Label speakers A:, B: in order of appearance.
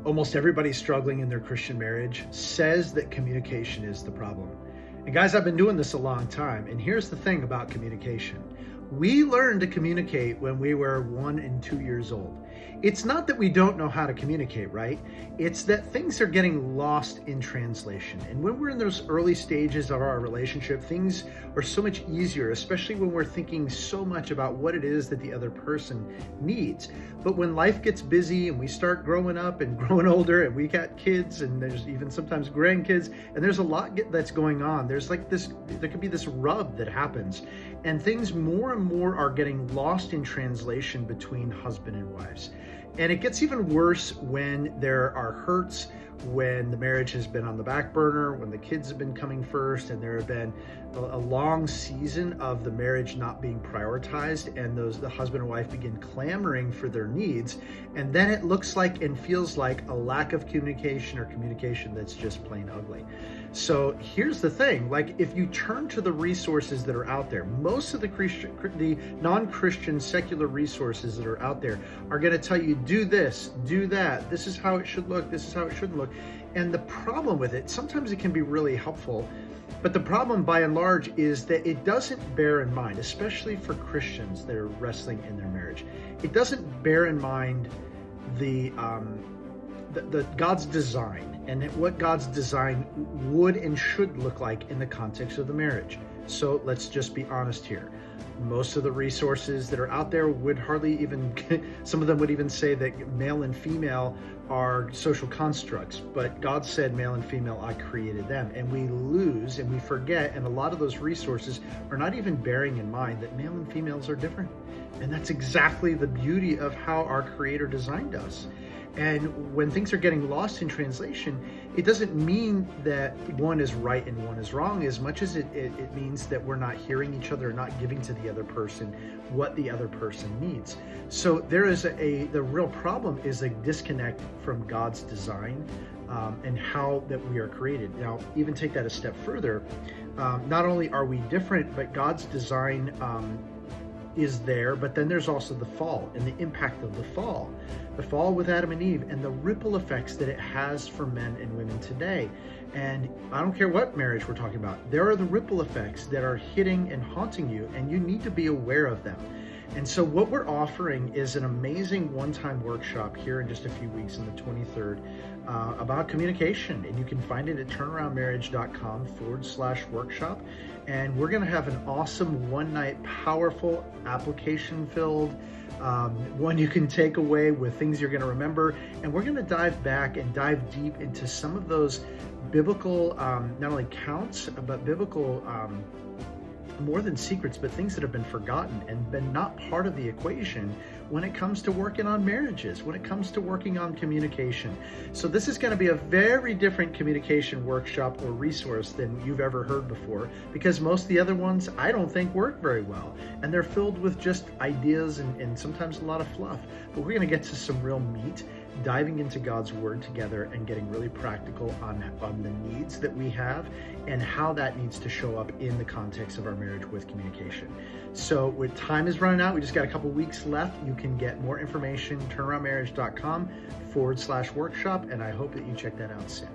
A: Almost everybody struggling in their Christian marriage says that communication is the problem. And guys, I've been doing this a long time. And here's the thing about communication. We learned to communicate when we were 1 and 2 years old. It's not that we don't know how to communicate, right? It's that things are getting lost in translation. And when we're in those early stages of our relationship, things are so much easier, especially when we're thinking so much about what it is that the other person needs. But when life gets busy and we start growing up and growing older and we got kids and there's even sometimes grandkids and there's a lot that's going on, there could be this rub that happens, and things more and more are getting lost in translation between husband and wives. And it gets even worse when there are hurts, when the marriage has been on the back burner, when the kids have been coming first, and there have been a long season of the marriage not being prioritized, and the husband and wife begin clamoring for their needs, and then it looks like and feels like a lack of communication, or communication that's just plain ugly. So here's the thing, like, if you turn to the resources that are out there, most of the non-Christian secular resources that are out there are going to tell you, do this, do that, this is how it should look, this is how it shouldn't look. And the problem with it, sometimes it can be really helpful, but the problem by and large is that it doesn't bear in mind, especially for Christians that are wrestling in their marriage, it doesn't bear in mind the God's design and what God's design would and should look like in the context of the marriage. So let's just be honest here. Most of the resources that are out there would hardly even, some of them would even say that male and female are social constructs, but God said male and female, I created them. And we lose and we forget, and a lot of those resources are not even bearing in mind that male and females are different. And that's exactly the beauty of how our Creator designed us. And when things are getting lost in translation, it doesn't mean that one is right and one is wrong, as much as it means that we're not hearing each other, not giving to the other person what the other person needs. So there is the real problem is a disconnect from God's design and how that we are created. Now, even take that a step further, not only are we different, but God's design is there, but then there's also the fall and the impact of the fall with Adam and Eve, and the ripple effects that it has for men and women today. And I don't care what marriage we're talking about, there are the ripple effects that are hitting and haunting you, and you need to be aware of them. And so what we're offering is an amazing one-time workshop here in just a few weeks on the 23rd about communication. And you can find it at turnaroundmarriage.com/workshop. And we're going to have an awesome one-night, powerful, application-filled, one you can take away with things you're going to remember. And we're going to dive back and dive deep into some of those biblical, not only counts, but biblical more than secrets, but things that have been forgotten and been not part of the equation when it comes to working on marriages, when it comes to working on communication. So this is going to be a very different communication workshop or resource than you've ever heard before, because most of the other ones I don't think work very well, and they're filled with just ideas and sometimes a lot of fluff. But we're going to get to some real meat, diving into God's word together and getting really practical on the needs that we have and how that needs to show up in the context of our marriage with communication. So with time is running out, we just got a couple weeks left. You can get more information, turnaroundmarriage.com/workshop, and I hope that you check that out soon.